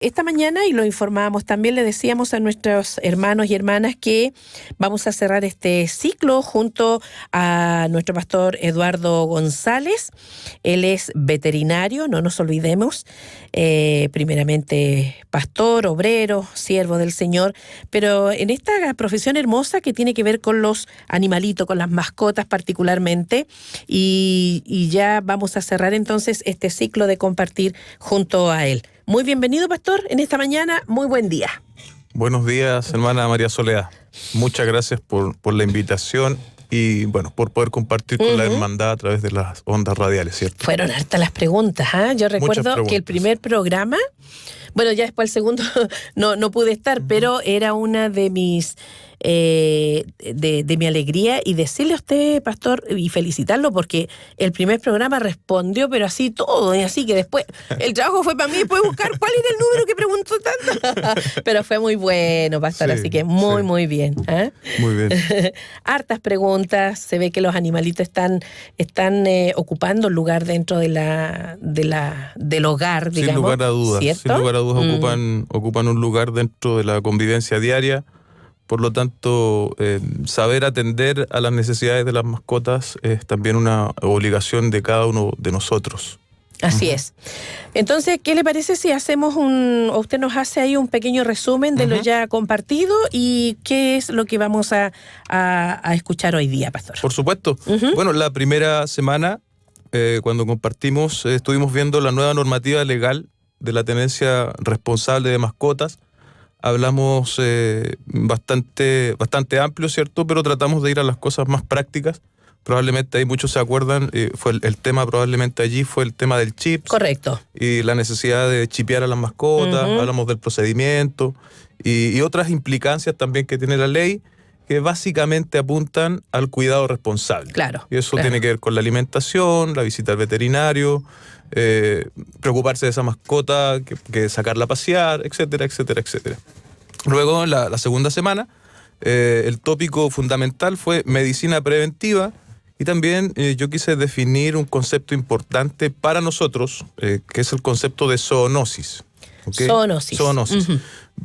Esta mañana, y lo informábamos también, le decíamos a nuestros hermanos y hermanas que vamos a cerrar este ciclo junto a nuestro pastor Eduardo González. Él es veterinario, no nos olvidemos, primeramente pastor, obrero, siervo del Señor, pero en esta profesión hermosa que tiene que ver con los animalitos, con las mascotas particularmente, y ya vamos a cerrar entonces este ciclo de compartir junto a él. Muy bienvenido, pastor, en esta mañana. Muy buen día. Buenos días, hermana María Soledad. Muchas gracias por la invitación y, bueno, por poder compartir con la hermandad a través de las ondas radiales, ¿cierto? Fueron hartas las preguntas, ¿eh? Yo recuerdo que el primer programa, bueno, ya después el segundo no pude estar, pero era una de mis... de mi alegría, y decirle a usted, pastor, y felicitarlo porque el primer programa respondió, pero así todo, y así que después el trabajo fue para mí, puede buscar cuál era el número que preguntó tanto, pero fue muy bueno, pastor, sí, así que muy bien, ¿eh? Muy bien. Hartas preguntas, se ve que los animalitos están ocupando un lugar dentro del hogar, digamos. Sin lugar a dudas, ¿cierto? sin lugar a dudas ocupan un lugar dentro de la convivencia diaria. Por lo tanto, saber atender a las necesidades de las mascotas es también una obligación de cada uno de nosotros. Así es. Entonces, ¿qué le parece si hacemos o usted nos hace ahí un pequeño resumen de lo ya compartido y qué es lo que vamos a escuchar hoy día, pastor? Por supuesto. Bueno, la primera semana, cuando compartimos, estuvimos viendo la nueva normativa legal de la tenencia responsable de mascotas. Hablamos bastante amplio, ¿cierto? Pero tratamos de ir a las cosas más prácticas. Probablemente ahí muchos se acuerdan, fue el tema probablemente allí fue el tema del chip. Correcto. Y la necesidad de chipear a las mascotas, hablamos del procedimiento y otras implicancias también que tiene la ley, que básicamente apuntan al cuidado responsable. Claro. Y eso tiene que ver con la alimentación, la visita al veterinario, preocuparse de esa mascota, que sacarla a pasear, etcétera, etcétera, etcétera. Luego, la segunda semana, el tópico fundamental fue medicina preventiva, y también yo quise definir un concepto importante para nosotros, que es el concepto de zoonosis. ¿Okay? Zoonosis.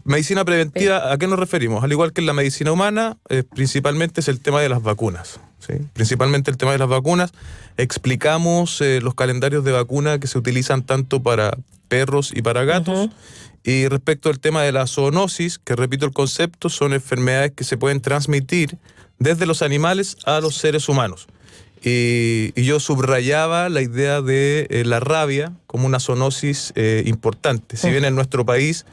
Medicina preventiva, ¿a qué nos referimos? Al igual que en la medicina humana, principalmente es el tema de las vacunas. ¿Sí? Principalmente el tema de las vacunas. Explicamos los calendarios de vacuna que se utilizan tanto para perros y para gatos. Y respecto al tema de la zoonosis, que repito el concepto, son enfermedades que se pueden transmitir desde los animales a los seres humanos. Y yo subrayaba la idea de la rabia como una zoonosis importante. Si bien en nuestro país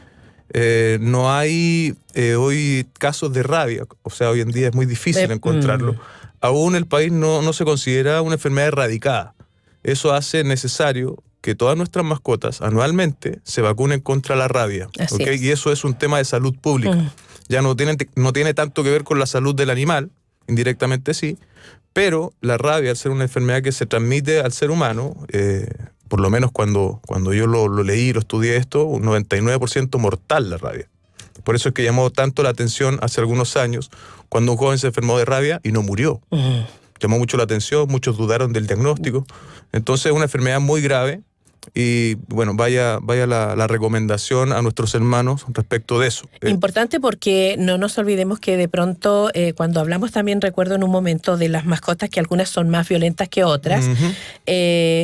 no hay hoy casos de rabia, o sea, hoy en día es muy difícil encontrarlo, aún el país no se considera una enfermedad erradicada. Eso hace necesario que todas nuestras mascotas anualmente se vacunen contra la rabia. ¿Okay? Y eso es un tema de salud pública. Ya no tiene tanto que ver con la salud del animal, indirectamente sí, pero la rabia, al ser una enfermedad que se transmite al ser humano, por lo menos cuando yo lo leí, lo estudié esto, un 99% mortal la rabia. Por eso es que llamó tanto la atención hace algunos años cuando un joven se enfermó de rabia y no murió. Llamó mucho la atención, muchos dudaron del diagnóstico. Entonces es una enfermedad muy grave. Y bueno, vaya la recomendación a nuestros hermanos respecto de eso. Importante porque no nos olvidemos que de pronto cuando hablamos también, recuerdo en un momento de las mascotas, que algunas son más violentas que otras,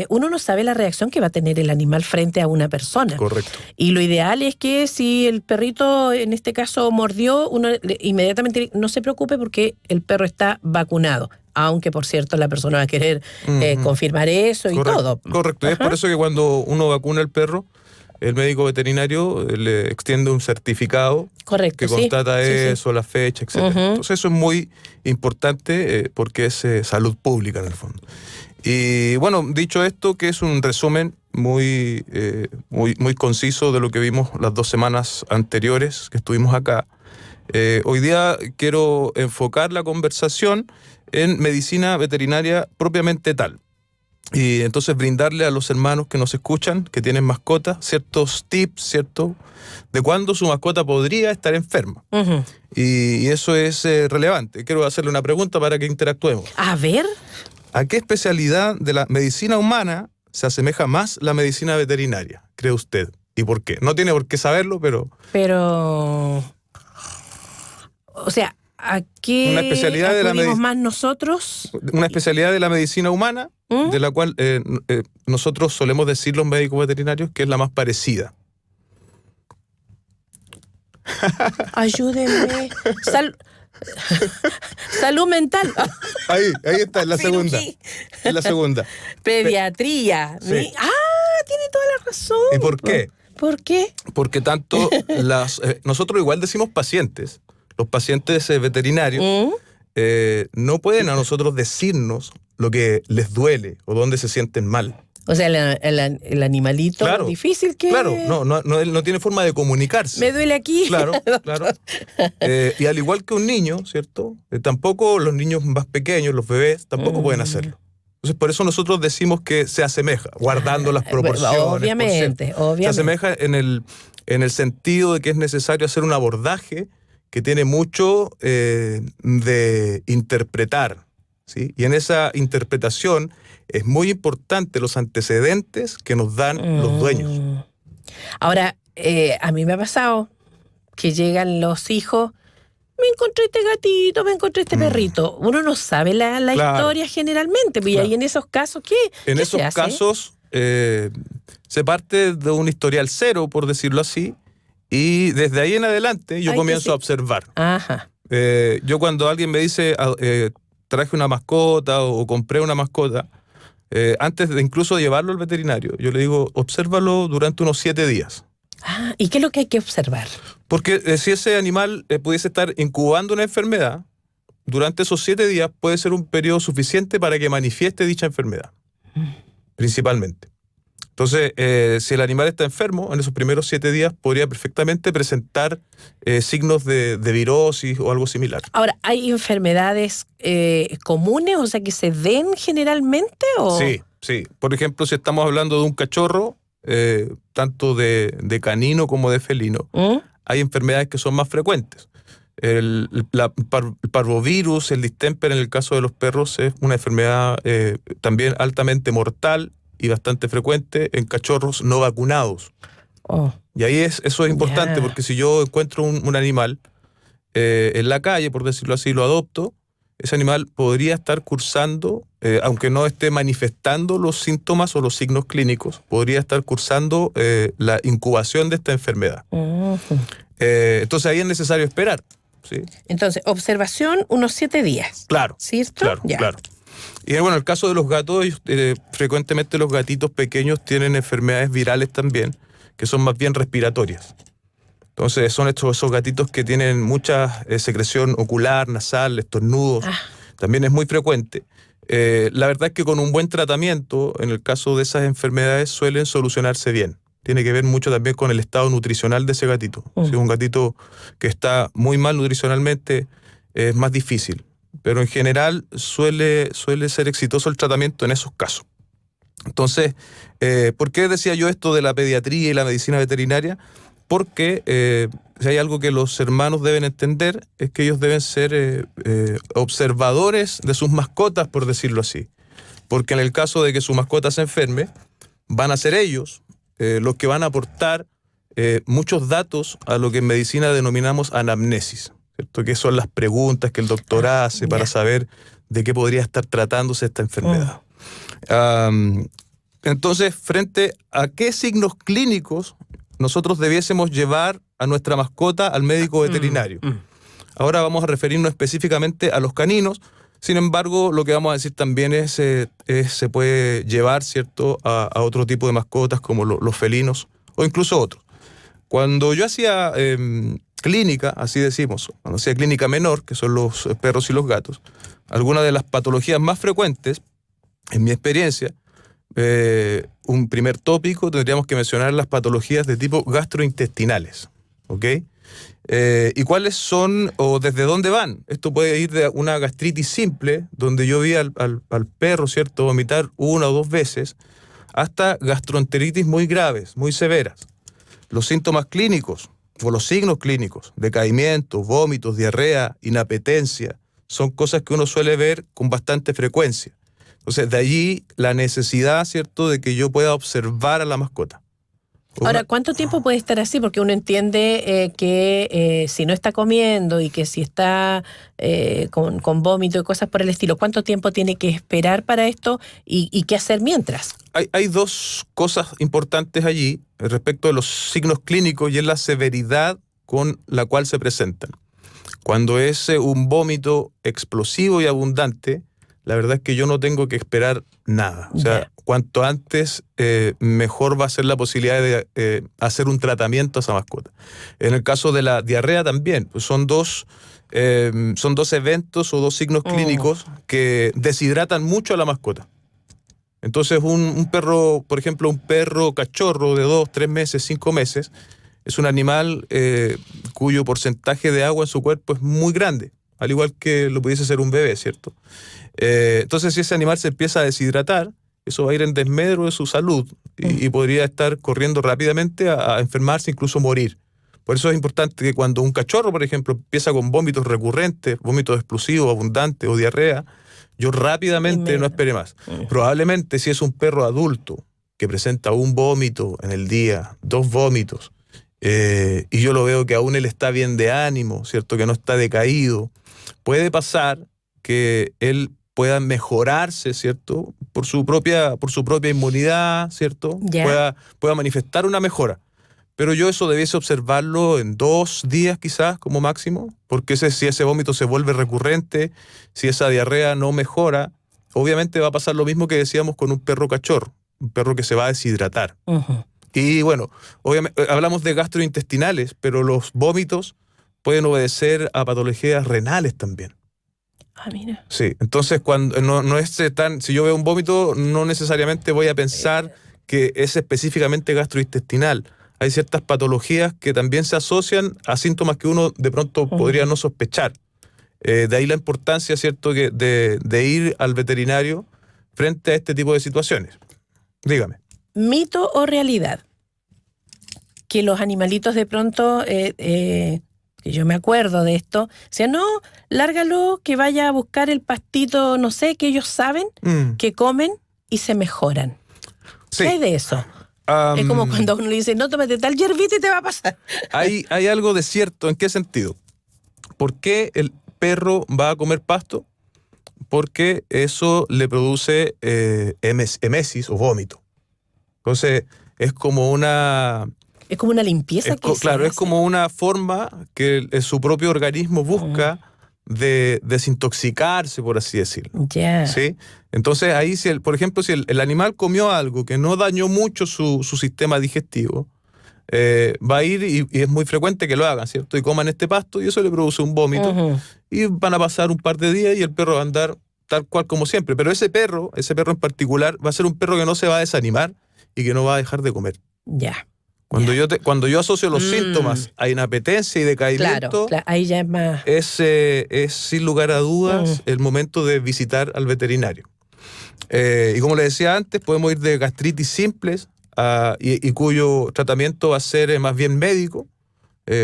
uno no sabe la reacción que va a tener el animal frente a una persona. Correcto. Y lo ideal es que si el perrito en este caso mordió, uno inmediatamente no se preocupe porque el perro está vacunado. Aunque, por cierto, la persona va a querer confirmar eso y todo. Correcto. Y es por eso que cuando uno vacuna al perro, el médico veterinario le extiende un certificado que constata eso, la fecha, etc. Entonces eso es muy importante porque es salud pública en el fondo. Y bueno, dicho esto, que es un resumen muy conciso de lo que vimos las 2 semanas anteriores que estuvimos acá, hoy día quiero enfocar la conversación en medicina veterinaria propiamente tal. Y entonces brindarle a los hermanos que nos escuchan, que tienen mascotas, ciertos tips, ¿cierto?, de cuándo su mascota podría estar enferma. Y eso es relevante. Quiero hacerle una pregunta para que interactuemos. A ver. ¿A qué especialidad de la medicina humana se asemeja más la medicina veterinaria, cree usted? y por qué. No tiene por qué saberlo, pero... O sea, ¿a qué una especialidad acudimos más nosotros? Una especialidad de la medicina humana, de la cual nosotros solemos decir los médicos veterinarios que es la más parecida. Ayúdenme. Salud mental. Ahí está, en la segunda. En la segunda. Pediatría. Sí. Tiene toda la razón. ¿Y por qué? ¿Por qué? Porque tanto nosotros igual decimos pacientes. Los pacientes veterinarios no pueden a nosotros decirnos lo que les duele o dónde se sienten mal. O sea, el animalito, claro, difícil que... Claro, no tiene forma de comunicarse. Me duele aquí. Claro. Y al igual que un niño, ¿cierto? Tampoco los niños más pequeños, los bebés, tampoco pueden hacerlo. Entonces, por eso nosotros decimos que se asemeja, guardando las proporciones. Obviamente. Se asemeja en el sentido de que es necesario hacer un abordaje que tiene mucho de interpretar, ¿sí? Y en esa interpretación es muy importante los antecedentes que nos dan los dueños. Ahora, a mí me ha pasado que llegan los hijos, me encontré este gatito, me encontré este perrito. Uno no sabe la historia generalmente, y ahí en esos casos, ¿qué en esos se hace? casos se parte de un historial cero, por decirlo así, y desde ahí en adelante yo comienzo a observar. Ajá. Yo cuando alguien me dice traje una mascota o compré una mascota, antes de incluso llevarlo al veterinario, yo le digo, obsérvalo durante unos 7 días. ¿Y qué es lo que hay que observar? Porque si ese animal pudiese estar incubando una enfermedad, durante esos 7 días puede ser un periodo suficiente para que manifieste dicha enfermedad, principalmente. Entonces, si el animal está enfermo, en esos primeros 7 días podría perfectamente presentar signos de virosis o algo similar. Ahora, ¿hay enfermedades comunes, o sea, que se den generalmente? ¿O? Sí. Por ejemplo, si estamos hablando de un cachorro, tanto de canino como de felino, hay enfermedades que son más frecuentes. El parvovirus, el distemper en el caso de los perros es una enfermedad también altamente mortal y bastante frecuente en cachorros no vacunados. Y ahí eso es importante, porque si yo encuentro un animal en la calle, por decirlo así, lo adopto, ese animal podría estar cursando, aunque no esté manifestando los síntomas o los signos clínicos, podría estar cursando la incubación de esta enfermedad. Entonces ahí es necesario esperar. ¿Sí? Entonces, observación unos 7 días. Claro. ¿Cierto? Claro. Y bueno, en el caso de los gatos, frecuentemente los gatitos pequeños tienen enfermedades virales también, que son más bien respiratorias. Entonces son esos gatitos que tienen mucha secreción ocular, nasal, estornudos. También es muy frecuente. La verdad es que con un buen tratamiento, en el caso de esas enfermedades, suelen solucionarse bien. Tiene que ver mucho también con el estado nutricional de ese gatito. Si es un gatito que está muy mal nutricionalmente, es más difícil. Pero en general suele ser exitoso el tratamiento en esos casos. Entonces, ¿por qué decía yo esto de la pediatría y la medicina veterinaria? Porque si hay algo que los hermanos deben entender, es que ellos deben ser observadores de sus mascotas, por decirlo así. Porque en el caso de que su mascota se enferme, van a ser ellos los que van a aportar muchos datos a lo que en medicina denominamos anamnesis, ¿cierto? Que son las preguntas que el doctor hace para saber de qué podría estar tratándose esta enfermedad. Entonces, frente a qué signos clínicos nosotros debiésemos llevar a nuestra mascota al médico veterinario. Ahora vamos a referirnos específicamente a los caninos. Sin embargo, lo que vamos a decir también es se puede llevar, ¿cierto?, a otro tipo de mascotas como los felinos o incluso otros. Cuando yo hacía clínica, así decimos, cuando hacía clínica menor, que son los perros y los gatos, algunas de las patologías más frecuentes, en mi experiencia, un primer tópico, tendríamos que mencionar las patologías de tipo gastrointestinales, ¿ok? ¿Y cuáles son o desde dónde van? Esto puede ir de una gastritis simple, donde yo vi al perro, ¿cierto?, vomitar 1 o 2 veces, hasta gastroenteritis muy graves, muy severas. Los síntomas clínicos o los signos clínicos, decaimiento, vómitos, diarrea, inapetencia, son cosas que uno suele ver con bastante frecuencia. Entonces, de allí la necesidad, ¿cierto?, de que yo pueda observar a la mascota. Ahora, ¿cuánto tiempo puede estar así? Porque uno entiende que si no está comiendo y que si está con vómito y cosas por el estilo, ¿cuánto tiempo tiene que esperar para esto y qué hacer mientras? Hay dos cosas importantes allí respecto de los signos clínicos y es la severidad con la cual se presentan. Cuando es un vómito explosivo y abundante, la verdad es que yo no tengo que esperar nada. O sea, cuanto antes, mejor va a ser la posibilidad de hacer un tratamiento a esa mascota. En el caso de la diarrea también, pues son dos eventos o dos signos clínicos que deshidratan mucho a la mascota. Entonces, un perro, por ejemplo, un perro cachorro de 2, 3 meses, 5 meses, es un animal cuyo porcentaje de agua en su cuerpo es muy grande, al igual que lo pudiese ser un bebé, ¿cierto? Entonces, si ese animal se empieza a deshidratar, eso va a ir en desmedro de su salud y podría estar corriendo rápidamente a enfermarse, incluso morir. Por eso es importante que cuando un cachorro, por ejemplo, empieza con vómitos recurrentes, vómitos explosivos, abundantes o diarrea, yo rápidamente no espere más. Probablemente si es un perro adulto que presenta un vómito en el día, 2 vómitos, y yo lo veo que aún él está bien de ánimo, ¿cierto? Que no está decaído, puede pasar que él pueda mejorarse, ¿cierto? Por su propia inmunidad, ¿cierto? Pueda manifestar una mejora. Pero yo eso debiese observarlo en 2 días quizás como máximo, porque si ese vómito se vuelve recurrente, si esa diarrea no mejora, obviamente va a pasar lo mismo que decíamos con un perro cachorro, un perro que se va a deshidratar. Y bueno, obviamente hablamos de gastrointestinales, pero los vómitos pueden obedecer a patologías renales también. Ah, mira. Sí, entonces cuando no es si yo veo un vómito, no necesariamente voy a pensar que es específicamente gastrointestinal. Hay ciertas patologías que también se asocian a síntomas que uno de pronto podría no sospechar. De ahí la importancia, ¿cierto?, de ir al veterinario frente a este tipo de situaciones. Dígame. ¿Mito o realidad? Que los animalitos de pronto, que yo me acuerdo de esto, decían, no, lárgalo, que vaya a buscar el pastito, no sé, que ellos saben, que comen y se mejoran. Sí. ¿Qué hay de eso? Es como cuando uno le dice, no, tómate tal hierbita y te va a pasar. Hay algo de cierto. ¿En qué sentido? ¿Por qué el perro va a comer pasto? Porque eso le produce emesis o vómito. Entonces, es como una... Es como una limpieza claro, es como una forma que su propio organismo busca de desintoxicarse, por así decirlo. ¿Sí? Entonces ahí, por ejemplo, si el animal comió algo que no dañó mucho su sistema digestivo, va a ir y es muy frecuente que lo hagan, ¿cierto? Y coman este pasto y eso le produce un vómito. Y van a pasar un par de días y el perro va a andar tal cual como siempre. Pero ese perro en particular va a ser un perro que no se va a desanimar y que no va a dejar de comer. Cuando yo asocio los síntomas a inapetencia y decaimiento, claro, ahí ya es más... es sin lugar a dudas el momento de visitar al veterinario. Y como le decía antes, podemos ir de gastritis simples y cuyo tratamiento va a ser más bien médico,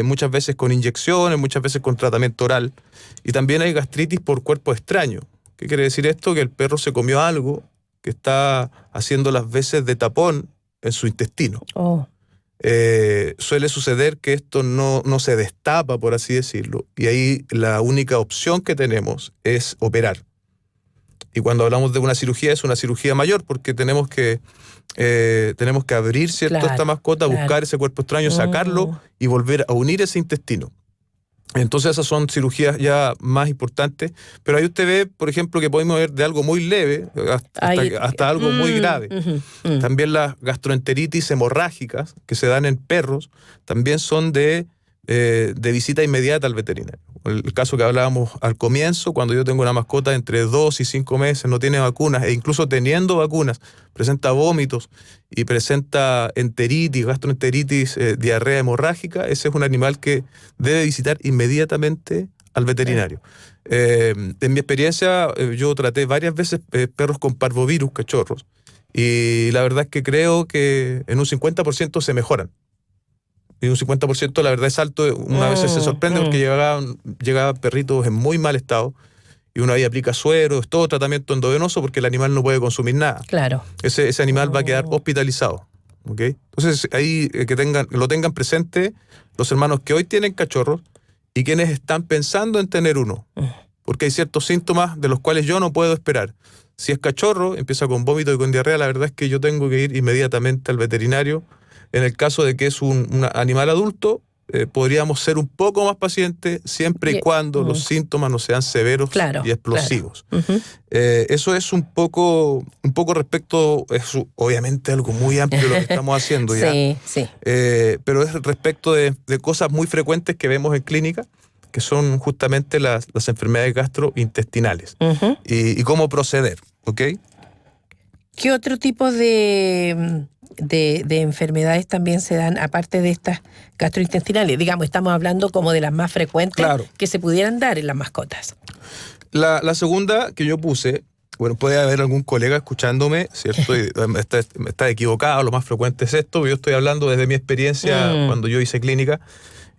muchas veces con inyecciones, muchas veces con tratamiento oral. Y también hay gastritis por cuerpo extraño. ¿Qué quiere decir esto? Que el perro se comió algo que está haciendo las veces de tapón en su intestino. Suele suceder que esto no se destapa, por así decirlo, y ahí la única opción que tenemos es operar. Y cuando hablamos de una cirugía, es una cirugía mayor, porque tenemos que abrir, ¿cierto?, esta mascota, buscar ese cuerpo extraño, sacarlo y volver a unir ese intestino. Entonces esas son cirugías ya más importantes, pero ahí usted ve, por ejemplo, que podemos ver de algo muy leve hasta algo muy grave. También las gastroenteritis hemorrágicas que se dan en perros también son de visita inmediata al veterinario. El caso que hablábamos al comienzo, cuando yo tengo una mascota entre 2 y 5 meses, no tiene vacunas, e incluso teniendo vacunas, presenta vómitos y presenta enteritis, gastroenteritis, diarrea hemorrágica, ese es un animal que debe visitar inmediatamente al veterinario. En mi experiencia, yo traté varias veces perros con parvovirus, cachorros, y la verdad es que creo que en un 50% se mejoran. Y un 50% la verdad es alto. Una vez se sorprende porque llegaban perritos en muy mal estado y uno ahí aplica suero, es todo tratamiento endovenoso porque el animal no puede consumir nada. Claro. Ese animal va a quedar hospitalizado. ¿Okay? Entonces, ahí lo tengan presente los hermanos que hoy tienen cachorros y quienes están pensando en tener uno. Porque hay ciertos síntomas de los cuales yo no puedo esperar. Si es cachorro, empieza con vómito y con diarrea, la verdad es que yo tengo que ir inmediatamente al veterinario. En el caso de que es un animal adulto, podríamos ser un poco más pacientes siempre y cuando los síntomas no sean severos y explosivos. Claro. Eso es un poco respecto, es obviamente algo muy amplio lo que estamos haciendo ya. Sí. Pero es respecto de cosas muy frecuentes que vemos en clínica, que son justamente las enfermedades gastrointestinales y cómo proceder, ¿ok? ¿Qué otro tipo de enfermedades también se dan, aparte de estas gastrointestinales? Digamos, estamos hablando como de las más frecuentes que se pudieran dar en las mascotas. La segunda que yo puse, bueno, puede haber algún colega escuchándome, ¿cierto? Y está equivocado, lo más frecuente es esto, yo estoy hablando desde mi experiencia cuando yo hice clínica,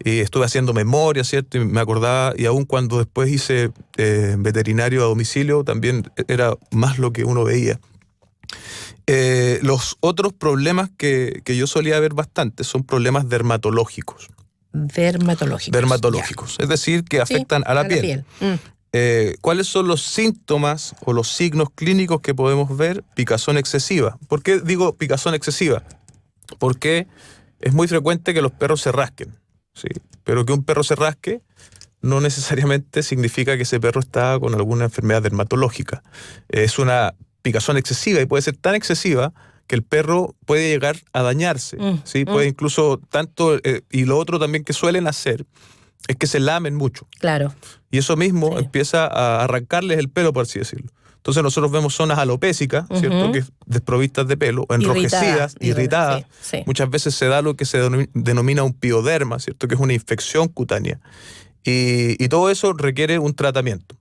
y estuve haciendo memoria, ¿cierto? Y me acordaba, y aún cuando después hice veterinario a domicilio, también era más lo que uno veía. Los otros problemas que yo solía ver bastante son problemas dermatológicos. Dermatológicos. Es decir, que afectan a la piel. ¿Cuáles son los síntomas o los signos clínicos que podemos ver? Picazón excesiva. ¿Por qué digo picazón excesiva? Porque es muy frecuente que los perros se rasquen, ¿sí? Pero que un perro se rasque no necesariamente significa que ese perro está con alguna enfermedad dermatológica. Es una picazón excesiva y puede ser tan excesiva que el perro puede llegar a dañarse, ¿sí? Puede incluso tanto, y lo otro también que suelen hacer es que se lamen mucho. Claro. Y eso mismo empieza a arrancarles el pelo, por así decirlo. Entonces nosotros vemos zonas alopésicas, ¿cierto? Que desprovistas de pelo, enrojecidas, irritadas. Sí. Muchas veces se da lo que se denomina un pioderma, ¿cierto? Que es una infección cutánea. Y todo eso requiere un tratamiento.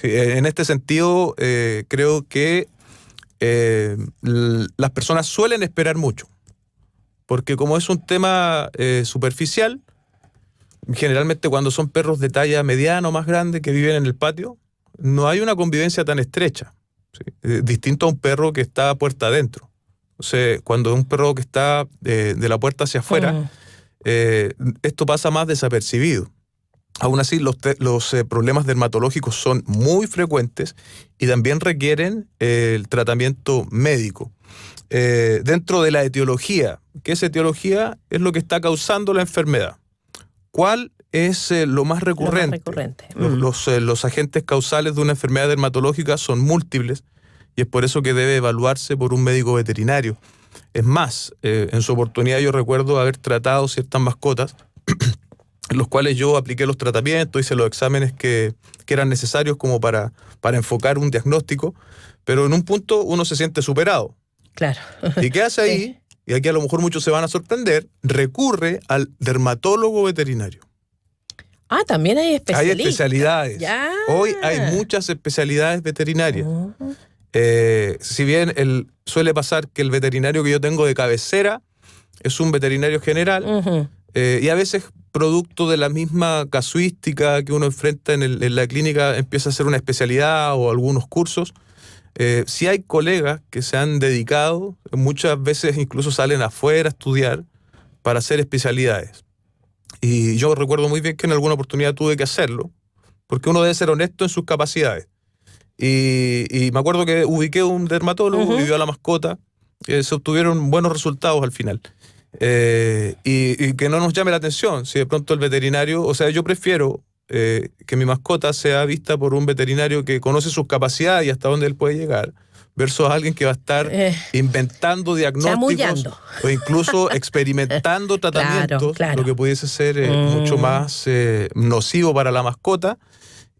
En este sentido, creo que las personas suelen esperar mucho. Porque como es un tema superficial, generalmente cuando son perros de talla mediana o más grande que viven en el patio, no hay una convivencia tan estrecha, ¿sí? Distinto a un perro que está a puerta adentro. O sea, cuando es un perro que está de la puerta hacia afuera, esto pasa más desapercibido. Aún así, los problemas dermatológicos son muy frecuentes y también requieren el tratamiento médico. Dentro de la etiología, ¿qué es etiología? Es lo que está causando la enfermedad. ¿Cuál es lo más recurrente? Los agentes causales de una enfermedad dermatológica son múltiples y es por eso que debe evaluarse por un médico veterinario. Es más, en su oportunidad yo recuerdo haber tratado ciertas mascotas en los cuales yo apliqué los tratamientos, hice los exámenes que eran necesarios como para enfocar un diagnóstico, pero en un punto uno se siente superado. Claro. ¿Y qué hace ahí? Y aquí a lo mejor muchos se van a sorprender, recurre al dermatólogo veterinario. También hay especialistas. Hay especialidades. Ya. Hoy hay muchas especialidades veterinarias. Si bien suele pasar que el veterinario que yo tengo de cabecera es un veterinario general, y a veces producto de la misma casuística que uno enfrenta en la clínica empieza a hacer una especialidad o algunos cursos. Si hay colegas que se han dedicado, muchas veces incluso salen afuera a estudiar para hacer especialidades. Y yo recuerdo muy bien que en alguna oportunidad tuve que hacerlo, porque uno debe ser honesto en sus capacidades. Y me acuerdo que ubiqué un dermatólogo, vivió a la mascota, se obtuvieron buenos resultados al final. Y que no nos llame la atención si de pronto el veterinario, o sea, yo prefiero que mi mascota sea vista por un veterinario que conoce sus capacidades y hasta dónde él puede llegar, versus alguien que va a estar inventando diagnósticos o incluso experimentando tratamientos, lo que pudiese ser mucho más nocivo para la mascota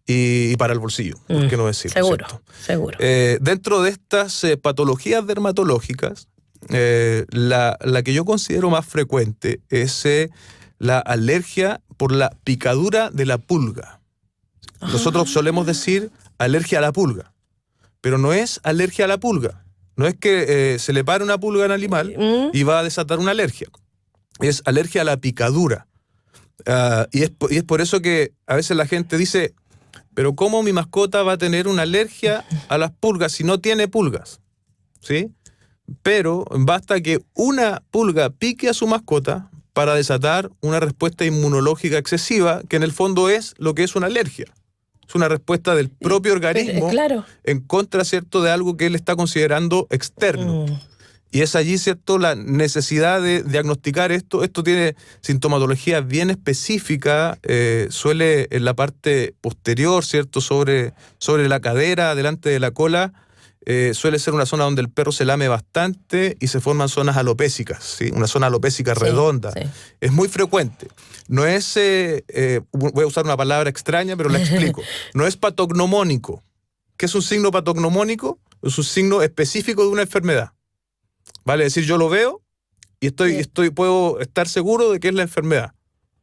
y para el bolsillo, ¿por qué no decirlo? Seguro. Dentro de estas patologías dermatológicas, la que yo considero más frecuente es la alergia por la picadura de la pulga. Nosotros solemos decir alergia a la pulga, pero no es alergia a la pulga. No es que se le pare una pulga al animal y va a desatar una alergia. Es alergia a la picadura. Y es por eso que a veces la gente dice, pero ¿cómo mi mascota va a tener una alergia a las pulgas si no tiene pulgas? ¿Sí? pero basta que una pulga pique a su mascota para desatar una respuesta inmunológica excesiva, que en el fondo es lo que es una alergia. Es una respuesta del propio organismo en contra, ¿cierto?, de algo que él está considerando externo. Y es allí, ¿cierto?, la necesidad de diagnosticar esto. Esto tiene sintomatología bien específica, suele en la parte posterior, ¿cierto?, sobre la cadera, delante de la cola, suele ser una zona donde el perro se lame bastante y se forman zonas alopésicas, ¿sí? Una zona alopésica redonda. Sí. Es muy frecuente. No es, voy a usar una palabra extraña, pero la explico. No es patognomónico. ¿Qué es un signo patognomónico? Es un signo específico de una enfermedad. Vale, es decir, yo lo veo y puedo estar seguro de que es la enfermedad.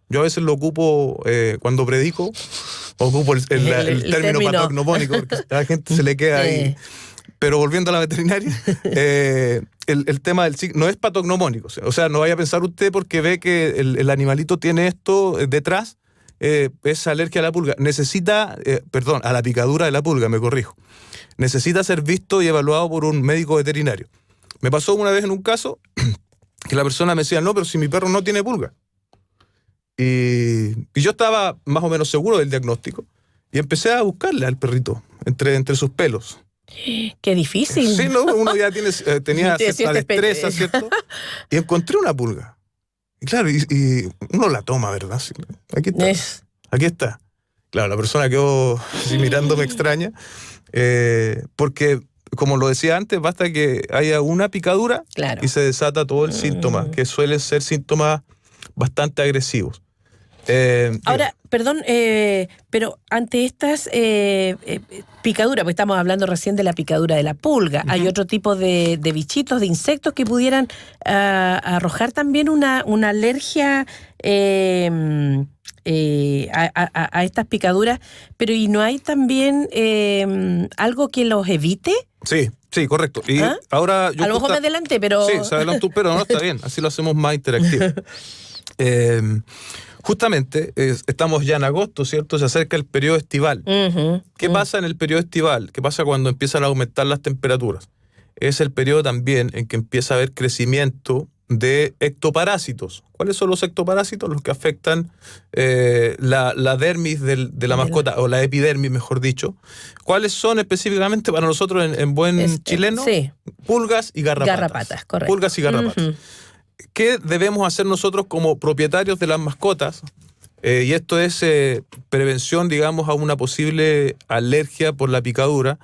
Yo a veces lo ocupo cuando predico, ocupo el término patognomónico, porque a la gente se le queda ahí. Pero volviendo a la veterinaria, el tema del signo no es patognomónico. O sea, no vaya a pensar usted porque ve que el animalito tiene esto detrás, es alergia a la pulga. Necesita, a la picadura de la pulga, me corrijo. Necesita ser visto y evaluado por un médico veterinario. Me pasó una vez en un caso que la persona me decía, no, pero si mi perro no tiene pulga. Y yo estaba más o menos seguro del diagnóstico y empecé a buscarle al perrito entre sus pelos. Qué difícil. Sí, no, uno ya tenía cierta destreza, ¿cierto? Y encontré una pulga. Y claro, y uno la toma, ¿verdad? Sí, aquí está. Aquí está. Claro, la persona quedó así mirándome extraña, porque, como lo decía antes, basta que haya una picadura y se desata todo el síntoma, que suelen ser síntomas bastante agresivos. Ahora, perdón, pero ante estas picaduras, porque estamos hablando recién de la picadura de la pulga, ¿hay otro tipo de bichitos, de insectos que pudieran arrojar también una alergia a estas picaduras? Pero ¿y no hay también algo que los evite? Sí, correcto. Y ahora yo a lo mejor me adelanté, pero... Sí, se adelantó, pero no, está bien, así lo hacemos más interactivo. Justamente estamos ya en agosto, ¿cierto? Se acerca el periodo estival. ¿Qué pasa en el periodo estival? ¿Qué pasa cuando empiezan a aumentar las temperaturas? Es el periodo también en que empieza a haber crecimiento de ectoparásitos. ¿Cuáles son los ectoparásitos? Los que afectan la dermis de la mascota, o la epidermis, mejor dicho. ¿Cuáles son específicamente para nosotros en buen chileno? Pulgas y garrapatas. Garrapatas, correcto. Pulgas y garrapatas. ¿Qué debemos hacer nosotros como propietarios de las mascotas? Y esto es prevención, digamos, a una posible alergia por la picadura.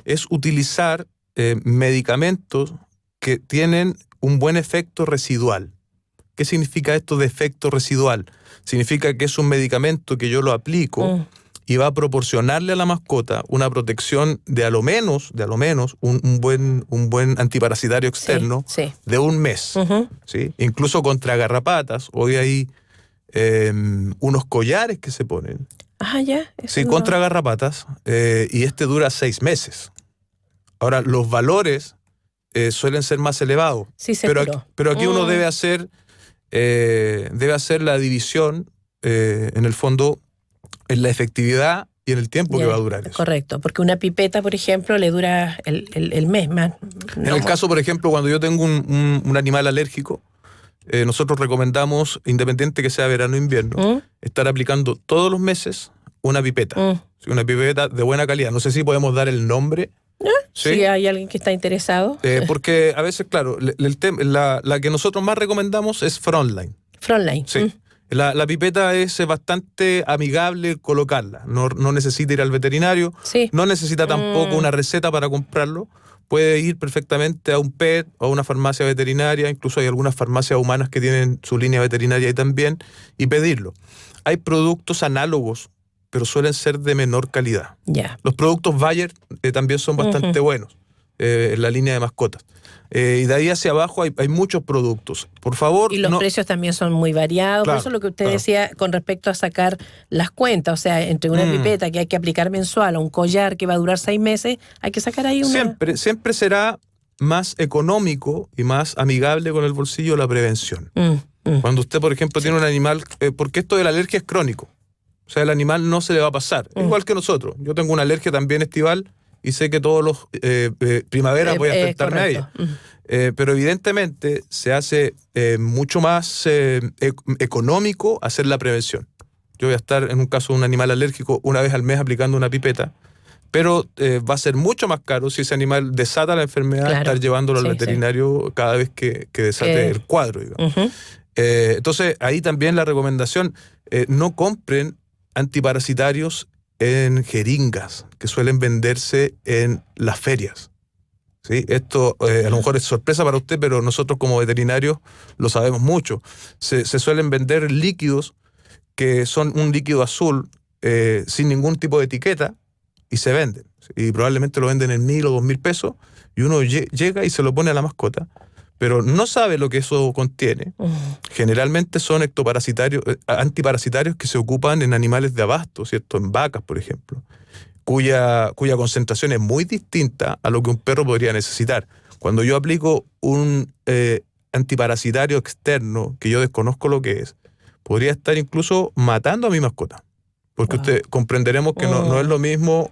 Es utilizar medicamentos que tienen un buen efecto residual. ¿Qué significa esto de efecto residual? Significa que es un medicamento que yo lo aplico y va a proporcionarle a la mascota una protección de a lo menos un buen antiparasitario externo de un mes. ¿Sí? Incluso contra garrapatas. Hoy hay unos collares que se ponen. Sí, contra garrapatas. Y dura 6 meses. Ahora, los valores suelen ser más elevados. Sí, pero aquí uno debe hacer la división, en el fondo, en la efectividad y en el tiempo que va a durar eso. Correcto, porque una pipeta, por ejemplo, le dura el mes más. En el caso, por ejemplo, cuando yo tengo un animal alérgico, nosotros recomendamos, independiente que sea verano o invierno, estar aplicando todos los meses una pipeta. Una pipeta de buena calidad. No sé si podemos dar el nombre. Si hay alguien que está interesado. Porque a veces, claro, la que nosotros más recomendamos es Frontline. Frontline. Sí. La pipeta es bastante amigable colocarla. No necesita ir al veterinario. No necesita tampoco una receta para comprarlo. Puede ir perfectamente a un pet o a una farmacia veterinaria. Incluso hay algunas farmacias humanas que tienen su línea veterinaria ahí también, y pedirlo. Hay productos análogos, pero suelen ser de menor calidad. Los productos Bayer también son bastante buenos en la línea de mascotas. Y de ahí hacia abajo hay muchos productos. Por favor. Y los precios también son muy variados. Por eso lo que usted decía con respecto a sacar las cuentas. O sea, entre una pipeta que hay que aplicar mensual a un collar que va a durar 6 meses, hay que sacar ahí una... Siempre será más económico y más amigable con el bolsillo la prevención. Cuando usted, por ejemplo, tiene un animal... porque esto de la alergia es crónico. O sea, el animal no se le va a pasar. Igual que nosotros. Yo tengo una alergia también estival y sé que todos los primaveras voy a enfrentarme a ella. Pero evidentemente se hace mucho más económico hacer la prevención. Yo voy a estar, en un caso de un animal alérgico, una vez al mes aplicando una pipeta, pero va a ser mucho más caro si ese animal desata la enfermedad, estar llevándolo al veterinario cada vez que desate el cuadro, digamos. Entonces, ahí también la recomendación, no compren antiparasitarios en jeringas que suelen venderse en las ferias. ¿Sí? Esto a lo mejor es sorpresa para usted, pero nosotros como veterinarios lo sabemos mucho. Se suelen vender líquidos que son un líquido azul sin ningún tipo de etiqueta y se venden. Y probablemente lo venden en 1.000 o 2.000 pesos y uno llega y se lo pone a la mascota, pero no sabe lo que eso contiene. Generalmente son antiparasitarios que se ocupan en animales de abasto, ¿cierto? En vacas, por ejemplo, cuya concentración es muy distinta a lo que un perro podría necesitar. Cuando yo aplico un antiparasitario externo, que yo desconozco lo que es, podría estar incluso matando a mi mascota. Porque comprenderemos que no es lo mismo,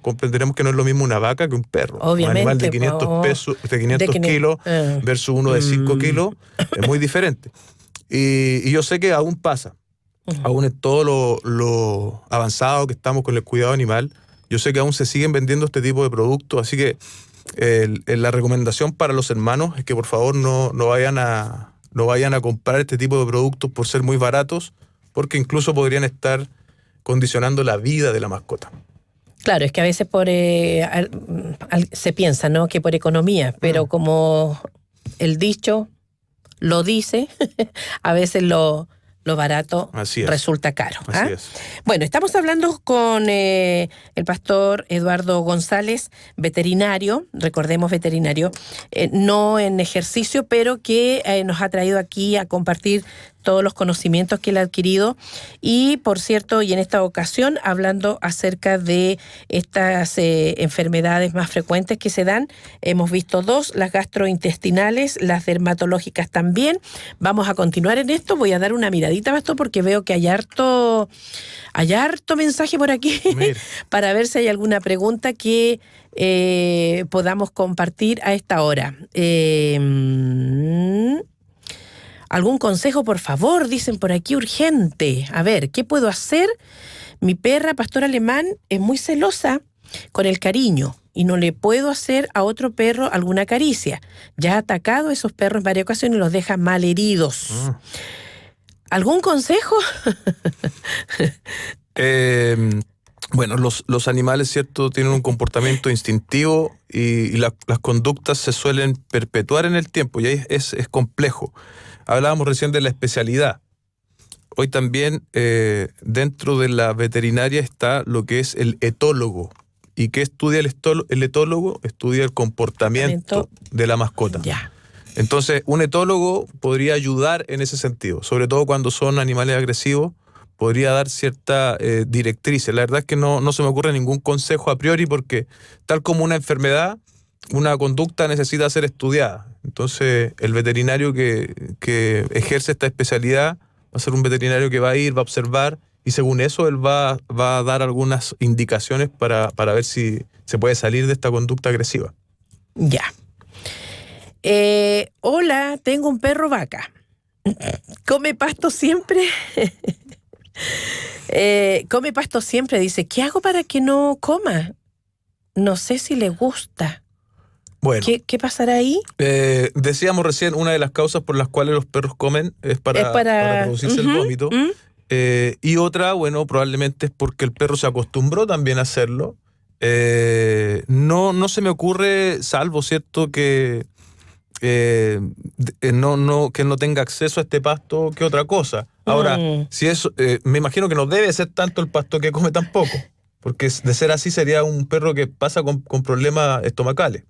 una vaca que un perro. Obviamente, un animal de 500 kilos versus uno de 5 kilos es muy diferente. Y yo sé que aún pasa, aún en todo lo avanzado que estamos con el cuidado animal, yo sé que aún se siguen vendiendo este tipo de productos, así que la recomendación para los hermanos es que por favor no vayan a comprar este tipo de productos por ser muy baratos, porque incluso podrían estar condicionando la vida de la mascota. Claro, es que a veces se piensa, ¿no?, que por economía, pero como el dicho lo dice, a veces lo barato resulta caro. Así es. Bueno, estamos hablando con el pastor Eduardo González, veterinario, recordemos veterinario, no en ejercicio, pero que nos ha traído aquí a compartir todos los conocimientos que él ha adquirido y, por cierto, y en esta ocasión, hablando acerca de estas enfermedades más frecuentes que se dan. Hemos visto 2, las gastrointestinales, las dermatológicas también. Vamos a continuar en esto. Voy a dar una miradita, pastor, porque veo que hay harto mensaje por aquí para ver si hay alguna pregunta que podamos compartir a esta hora. ¿Algún consejo, por favor? Dicen por aquí, urgente. A ver, ¿qué puedo hacer? Mi perra, pastor alemán, es muy celosa con el cariño y no le puedo hacer a otro perro alguna caricia. Ya ha atacado a esos perros en varias ocasiones y los deja mal heridos. ¿Algún consejo? Bueno, los animales, ¿cierto?, tienen un comportamiento instintivo y las conductas se suelen perpetuar en el tiempo y ahí es complejo. Hablábamos recién de la especialidad. Hoy también dentro de la veterinaria está lo que es el etólogo. ¿Y qué estudia el etólogo? Estudia el comportamiento de la mascota. Ya. Entonces, un etólogo podría ayudar en ese sentido, sobre todo cuando son animales agresivos, podría dar cierta directrices. La verdad es que no se me ocurre ningún consejo a priori porque tal como una enfermedad, una conducta necesita ser estudiada. Entonces, el veterinario que ejerce esta especialidad va a ser un veterinario que va a ir, va a observar y según eso él va a dar algunas indicaciones para ver si se puede salir de esta conducta agresiva. Ya. Hola, tengo un perro vaca. ¿Come pasto siempre? Come pasto siempre. Dice, ¿qué hago para que no coma? No sé si le gusta. Bueno, ¿Qué pasará ahí? Decíamos recién, una de las causas por las cuales los perros comen es para producirse el vómito. Y otra, bueno, probablemente es porque el perro se acostumbró también a hacerlo. No se me ocurre, salvo, ¿cierto?, que no tenga acceso a este pasto que otra cosa. Ahora, si eso, me imagino que no debe ser tanto el pasto que come tampoco, porque de ser así sería un perro que pasa con problemas estomacales.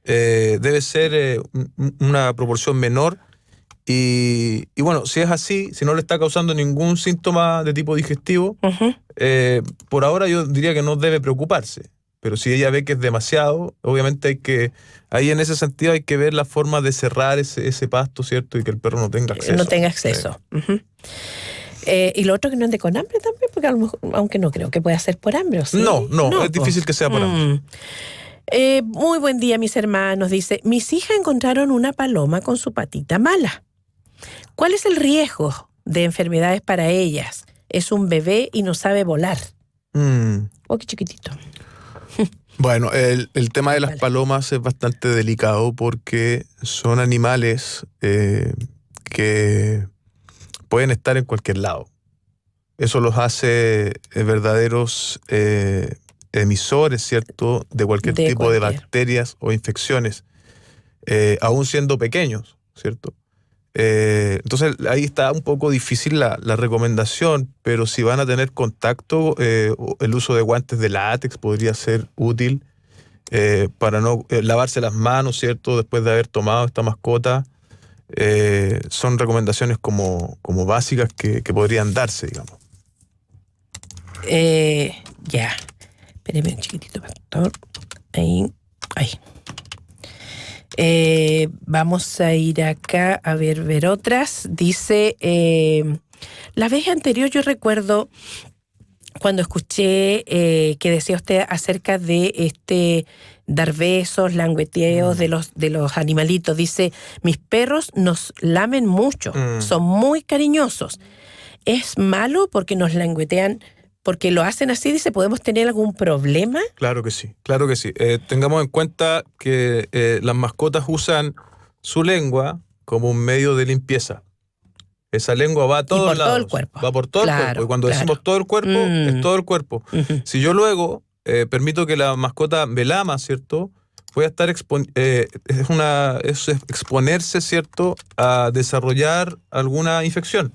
Debe ser una proporción menor y bueno, si es así, si no le está causando ningún síntoma de tipo digestivo, por ahora yo diría que no debe preocuparse. Pero si ella ve que es demasiado, obviamente ahí en ese sentido hay que ver la forma de cerrar ese pasto, ¿cierto? Y que el perro no tenga acceso. No tenga acceso. Y lo otro, que no ande con hambre también, porque a lo mejor, aunque no creo que pueda ser por hambre, ¿o sí? No, es difícil que sea por hambre. Muy buen día, mis hermanos. Dice, mis hijas encontraron una paloma con su patita mala. ¿Cuál es el riesgo de enfermedades para ellas? Es un bebé y no sabe volar. Oh, qué chiquitito. Bueno, el tema de las palomas es bastante delicado porque son animales que pueden estar en cualquier lado. Eso los hace verdaderos emisores, ¿cierto?, de cualquier tipo de bacterias o infecciones, aún siendo pequeños, ¿cierto? Entonces ahí está un poco difícil la recomendación, pero si van a tener contacto, el uso de guantes de látex podría ser útil para no lavarse las manos, ¿cierto?, después de haber tomado esta mascota. Son recomendaciones como básicas que podrían darse, digamos. Ya. Espéreme un chiquitito, pastor. Ahí. Vamos a ir acá a ver otras. Dice, la vez anterior yo recuerdo cuando escuché que decía usted acerca de dar besos, langueteos de los animalitos. Dice, mis perros nos lamen mucho, son muy cariñosos. ¿Es malo porque nos languetean? Porque lo hacen así, dice, ¿podemos tener algún problema? Claro que sí, claro que sí. Tengamos en cuenta que las mascotas usan su lengua como un medio de limpieza. Esa lengua va a todos lados. Todo el cuerpo. Va por todo el cuerpo. Y cuando decimos todo el cuerpo, es todo el cuerpo. Si yo luego permito que la mascota me lama, ¿cierto?, voy a estar es exponerse, ¿cierto?, a desarrollar alguna infección.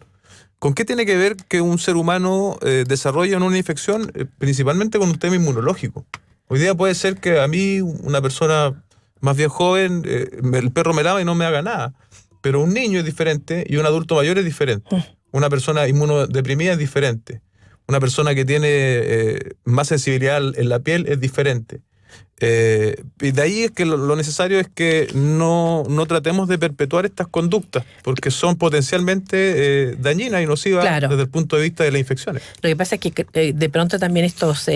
¿Con qué tiene que ver que un ser humano desarrolle una infección? Principalmente con un tema inmunológico. Hoy día puede ser que a mí, una persona más bien joven, el perro me lama y no me haga nada. Pero un niño es diferente y un adulto mayor es diferente. Una persona inmunodeprimida es diferente. Una persona que tiene más sensibilidad en la piel es diferente. Y de ahí es que lo necesario es que no tratemos de perpetuar estas conductas, porque son potencialmente dañinas y nocivas desde el punto de vista de las infecciones. Lo que pasa es que de pronto también estos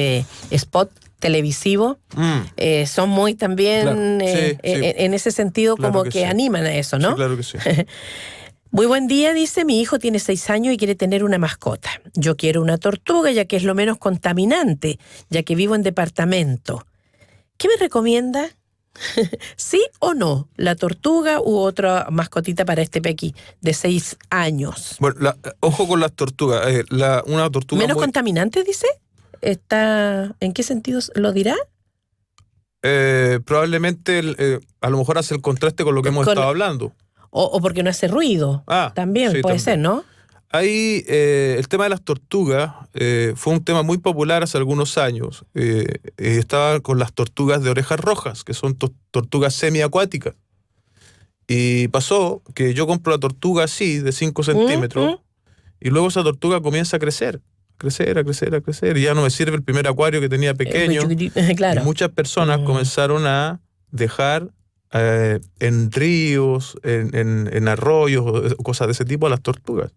spots televisivos son muy también en ese sentido, claro, como que animan a eso, ¿no? Sí, claro que sí. Muy buen día, dice, mi hijo tiene 6 años y quiere tener una mascota. Yo quiero una tortuga, ya que es lo menos contaminante, ya que vivo en departamento. ¿Qué me recomienda? ¿Sí o no? ¿La tortuga u otra mascotita para este pequi de 6 años? Bueno, ojo con las tortugas. Una tortuga ¿menos contaminante, dice? ¿En qué sentido lo dirá? Probablemente a lo mejor hace el contraste con lo que hemos estado hablando. O porque no hace ruido. También puede ser, ¿no? Ahí el tema de las tortugas fue un tema muy popular hace algunos años. Estaba con las tortugas de orejas rojas, que son tortugas semiacuáticas. Y pasó que yo compro la tortuga así, de 5 centímetros, y luego esa tortuga comienza a crecer. Y ya no me sirve el primer acuario que tenía pequeño. Claro. Y muchas personas comenzaron a dejar en ríos, en arroyos, cosas de ese tipo a las tortugas.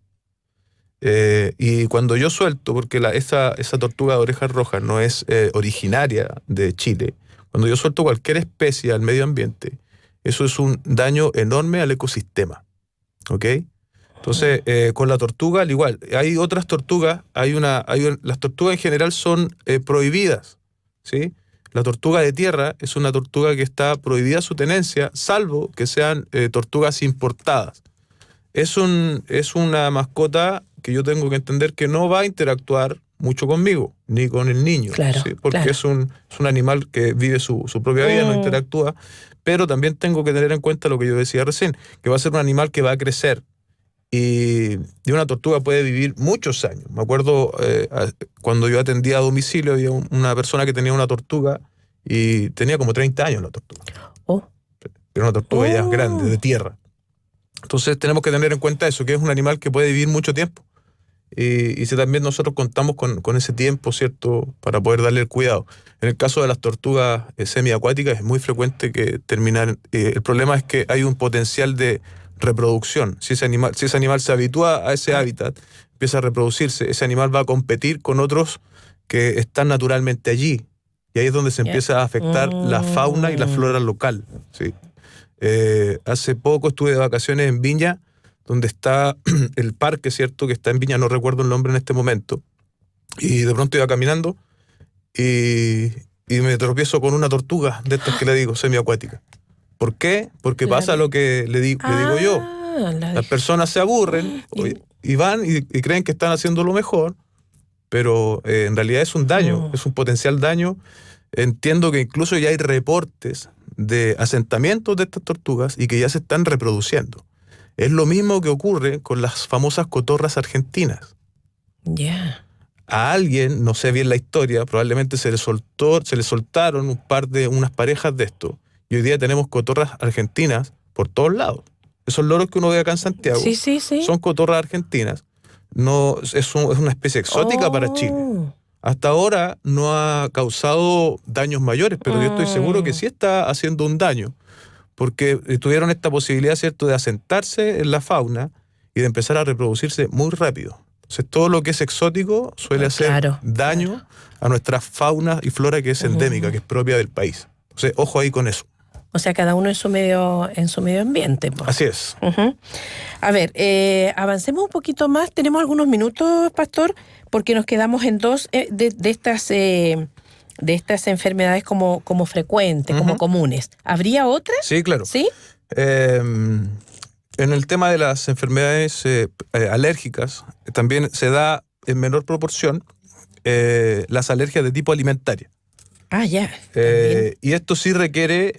Y cuando yo suelto, porque esa tortuga de orejas rojas no es originaria de Chile, cuando yo suelto cualquier especie al medio ambiente, eso es un daño enorme al ecosistema. ¿Ok? Entonces, con la tortuga, al igual, hay otras tortugas, las tortugas en general son prohibidas, ¿sí? La tortuga de tierra es una tortuga que está prohibida su tenencia, salvo que sean tortugas importadas. Es una mascota que yo tengo que entender que no va a interactuar mucho conmigo, ni con el niño, claro, ¿sí? Porque es un animal que vive su propia vida, no interactúa, pero también tengo que tener en cuenta lo que yo decía recién, que va a ser un animal que va a crecer, y una tortuga puede vivir muchos años. Me acuerdo cuando yo atendía a domicilio, había una persona que tenía una tortuga y tenía como 30 años la tortuga. Era una tortuga ya grande, de tierra. Entonces tenemos que tener en cuenta eso, que es un animal que puede vivir mucho tiempo. Y si también nosotros contamos con ese tiempo, ¿cierto?, para poder darle el cuidado. En el caso de las tortugas semiacuáticas es muy frecuente que terminan. El problema es que hay un potencial de reproducción. Si ese animal se habitúa a ese hábitat, empieza a reproducirse, ese animal va a competir con otros que están naturalmente allí. Y ahí es donde se empieza a afectar la fauna y la flora local. ¿Sí? Hace poco estuve de vacaciones en Viña, donde está el parque, ¿cierto? Que está en Viña, no recuerdo el nombre en este momento. Y de pronto iba caminando y me tropiezo con una tortuga de estas que le digo, semiacuática. ¿Por qué? Porque pasa lo que le digo yo. Las personas se aburren y van y creen que están haciendo lo mejor, pero en realidad es un daño, es un potencial daño. Entiendo que incluso ya hay reportes de asentamientos de estas tortugas y que ya se están reproduciendo. Es lo mismo que ocurre con las famosas cotorras argentinas. Ya. A alguien, no sé bien la historia, probablemente se le soltaron unas parejas de esto. Y hoy día tenemos cotorras argentinas por todos lados. Esos loros que uno ve acá en Santiago son cotorras argentinas. No, es una especie exótica para Chile. Hasta ahora no ha causado daños mayores, pero yo estoy seguro que sí está haciendo un daño, porque tuvieron esta posibilidad, ¿cierto?, de asentarse en la fauna y de empezar a reproducirse muy rápido. Entonces, todo lo que es exótico suele hacer daño a nuestra fauna y flora que es endémica, que es propia del país. Entonces, ojo ahí con eso. O sea, cada uno en su medio ambiente. Pues. Así es. A ver, avancemos un poquito más. Tenemos algunos minutos, Pastor, porque nos quedamos en dos de estas enfermedades como frecuentes, como comunes. ¿Habría otras? Sí, claro. ¿Sí? En el tema de las enfermedades alérgicas, también se da en menor proporción las alergias de tipo alimentaria. Ya. Y esto sí requiere,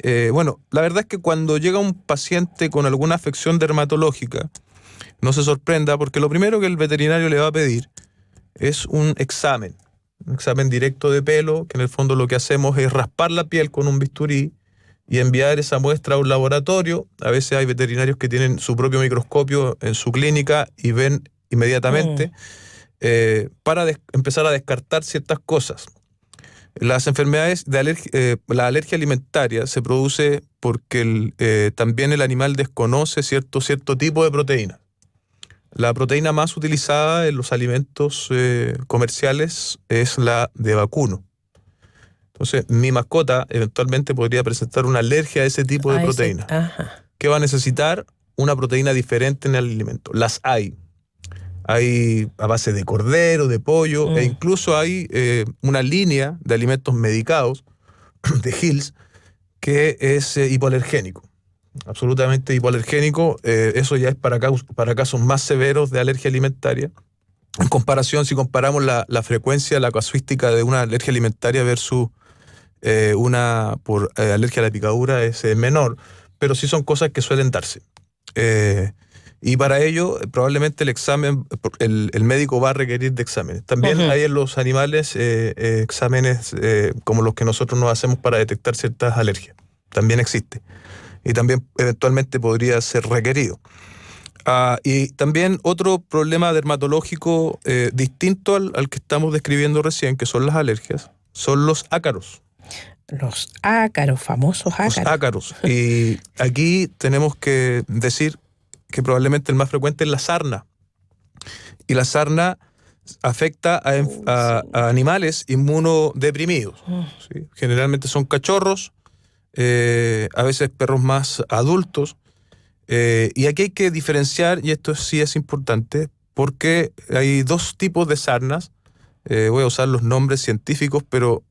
la verdad es que cuando llega un paciente con alguna afección dermatológica, no se sorprenda, porque lo primero que el veterinario le va a pedir es un examen directo de pelo, que en el fondo lo que hacemos es raspar la piel con un bisturí y enviar esa muestra a un laboratorio. A veces hay veterinarios que tienen su propio microscopio en su clínica y ven inmediatamente para empezar a descartar ciertas cosas. Las enfermedades de la alergia alimentaria se produce porque también el animal desconoce cierto tipo de proteína. La proteína más utilizada en los alimentos comerciales es la de vacuno. Entonces, mi mascota eventualmente podría presentar una alergia a ese tipo de proteína. ¿Qué va a necesitar? Una proteína diferente en el alimento. Las hay. Hay a base de cordero, de pollo, e incluso hay una línea de alimentos medicados, de Hills, que es hipoalergénico. Absolutamente hipoalergénico. Eso ya es para casos más severos de alergia alimentaria. En comparación, si comparamos la frecuencia, la casuística de una alergia alimentaria versus una por alergia a la picadura es menor, pero sí son cosas que suelen darse. Y para ello, probablemente el médico va a requerir de exámenes. También hay en los animales exámenes como los que nosotros nos hacemos para detectar ciertas alergias. También existe. Y también eventualmente podría ser requerido. Y también otro problema dermatológico distinto al que estamos describiendo recién, que son las alergias, son los ácaros. Los ácaros, famosos ácaros. Los ácaros. Y aquí tenemos que decir que probablemente el más frecuente es la sarna. Y la sarna afecta a animales inmunodeprimidos. ¿Sí? Generalmente son cachorros, a veces perros más adultos. Y aquí hay que diferenciar, y esto sí es importante, porque hay dos tipos de sarnas. Voy a usar los nombres científicos, pero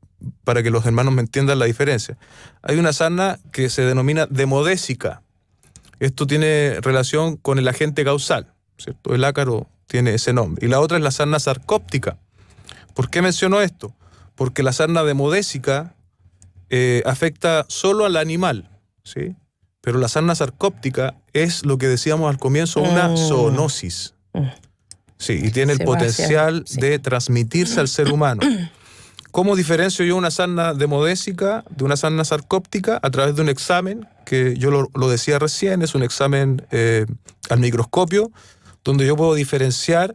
para que los hermanos me entiendan la diferencia. Hay una sarna que se denomina demodésica. Esto tiene relación con el agente causal, ¿cierto? El ácaro tiene ese nombre. Y la otra es la sarna sarcóptica. ¿Por qué menciono esto? Porque la sarna demodésica afecta solo al animal, ¿sí? Pero la sarna sarcóptica es lo que decíamos al comienzo, una zoonosis. Sí, y tiene el potencial de transmitirse al ser humano. ¿Cómo diferencio yo una sarna demodésica de una sarna sarcóptica? A través de un examen, que yo lo decía recién, es un examen al microscopio, donde yo puedo diferenciar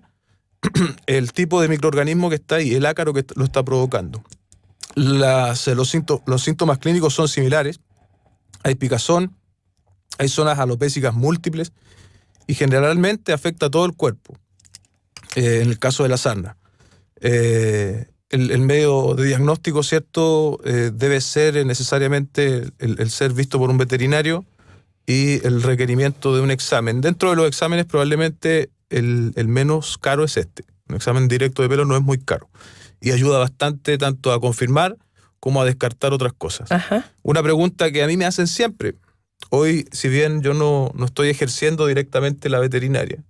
el tipo de microorganismo que está ahí, el ácaro que lo está provocando. Los síntomas clínicos son similares. Hay picazón, hay zonas alopécicas múltiples y generalmente afecta a todo el cuerpo, en el caso de la sarna. el medio de diagnóstico, ¿cierto? Debe ser necesariamente el ser visto por un veterinario y el requerimiento de un examen. Dentro de los exámenes probablemente el menos caro es este. Un examen directo de pelo no es muy caro y ayuda bastante tanto a confirmar como a descartar otras cosas. Ajá. Una pregunta que a mí me hacen siempre. Hoy, si bien yo no estoy ejerciendo directamente la veterinaria,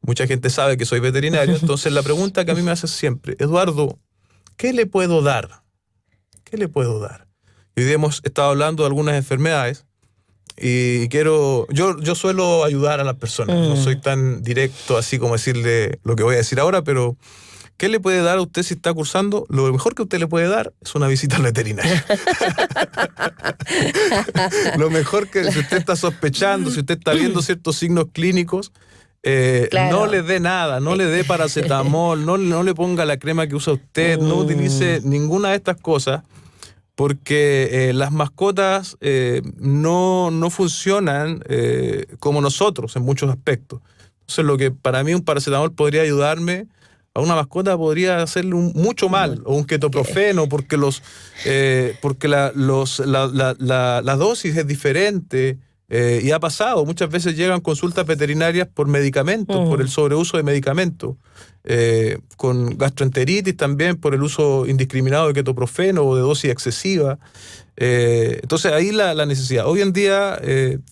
mucha gente sabe que soy veterinario, entonces la pregunta que a mí me hacen siempre, Eduardo, ¿qué le puedo dar? ¿Qué le puedo dar? Y hoy día hemos estado hablando de algunas enfermedades y yo suelo ayudar a las personas, no soy tan directo así como decirle lo que voy a decir ahora, pero ¿qué le puede dar a usted si está cursando? Lo mejor que usted le puede dar es una visita al veterinario. Lo mejor que si usted está sospechando, si usted está viendo ciertos signos clínicos, claro. no le dé nada, no le dé paracetamol, no le ponga la crema que usa usted, no utilice ninguna de estas cosas, porque las mascotas no funcionan como nosotros en muchos aspectos. Entonces, lo que para mí un paracetamol podría ayudarme, a una mascota podría hacerle mucho mal, o un ketoprofeno, porque la dosis es diferente. Y ha pasado, muchas veces llegan consultas veterinarias por medicamentos, por el sobreuso de medicamentos, con gastroenteritis también por el uso indiscriminado de ketoprofeno o de dosis excesiva. Entonces ahí la necesidad. Hoy en día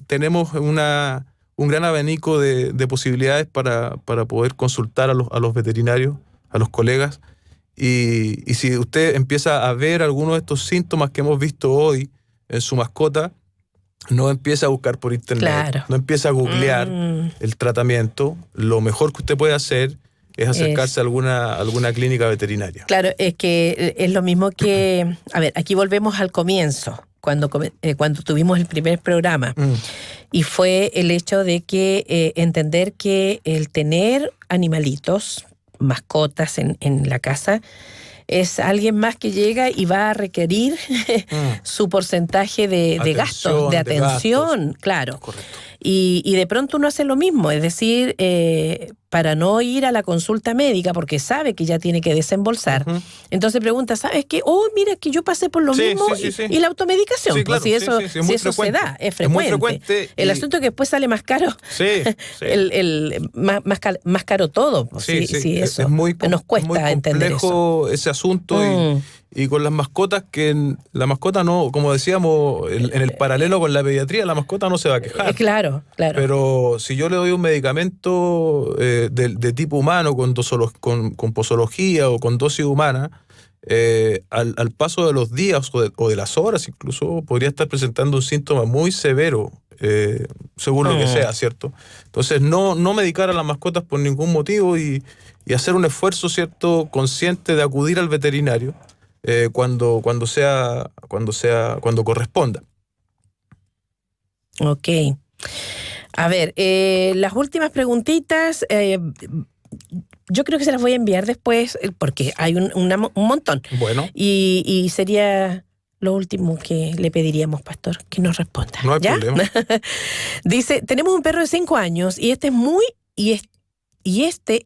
tenemos un gran abanico de posibilidades para poder consultar a los veterinarios, a los colegas, y si usted empieza a ver algunos de estos síntomas que hemos visto hoy en su mascota, no empieza a buscar por internet, claro. No empieza a googlear el tratamiento. Lo mejor que usted puede hacer es acercarse a alguna clínica veterinaria. Claro, es que es lo mismo que... A ver, aquí volvemos al comienzo, cuando tuvimos el primer programa. Y fue el hecho de que entender que el tener animalitos, mascotas en la casa, es alguien más que llega y va a requerir su porcentaje de gastos, de atención, claro. Correcto. Y de pronto uno hace lo mismo, es decir, para no ir a la consulta médica porque sabe que ya tiene que desembolsar. Entonces pregunta, ¿sabes qué? Oh, mira, que yo pasé por lo mismo y la automedicación. Sí, claro, pues, si eso, es si muy eso frecuente. se da, es frecuente. Es muy frecuente. El asunto es que después sale más caro. Más caro todo. Pues, si eso es muy nos cuesta entender eso. complejo ese asunto y con las mascotas, que la mascota no, como decíamos, en el paralelo con la pediatría, la mascota no se va a quejar. Claro. Pero si yo le doy un medicamento de tipo humano con posología o con dosis humana, al paso de los días o de las horas incluso, podría estar presentando un síntoma muy severo, según lo que sea, ¿cierto? Entonces, no medicar a las mascotas por ningún motivo y hacer un esfuerzo, ¿cierto?, consciente de acudir al veterinario cuando corresponda. Ok. A ver, las últimas preguntitas, yo creo que se las voy a enviar después, porque hay un montón. Bueno. Y sería lo último que le pediríamos, pastor, que nos responda. No hay problema. Dice, tenemos un perro de 5 años y este